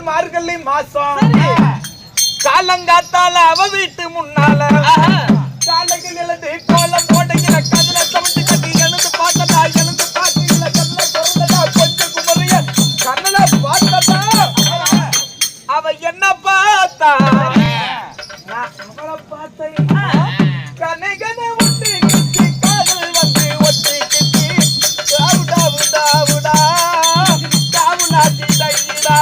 மார்கழி மாசம் காலங்காத்தால அவ வீட்டு முன்னால காலையில் எழுந்து கோலம் போடுகிற கதில சமைச்சு கட்டி எழுந்து பார்த்ததா எழுந்து பார்க்கல கண்ண திறந்ததா கொஞ்சம் குமரிய கண்ணல பார்த்ததா அவ என்ன பார்த்தா நான் அவளை பார்த்தேன் கனகன ஒட்டி கிட்டி காதல் வந்து ஒட்டி கிட்டி டாவு டாவு டாவுடா டாவு நாட்டி டைடா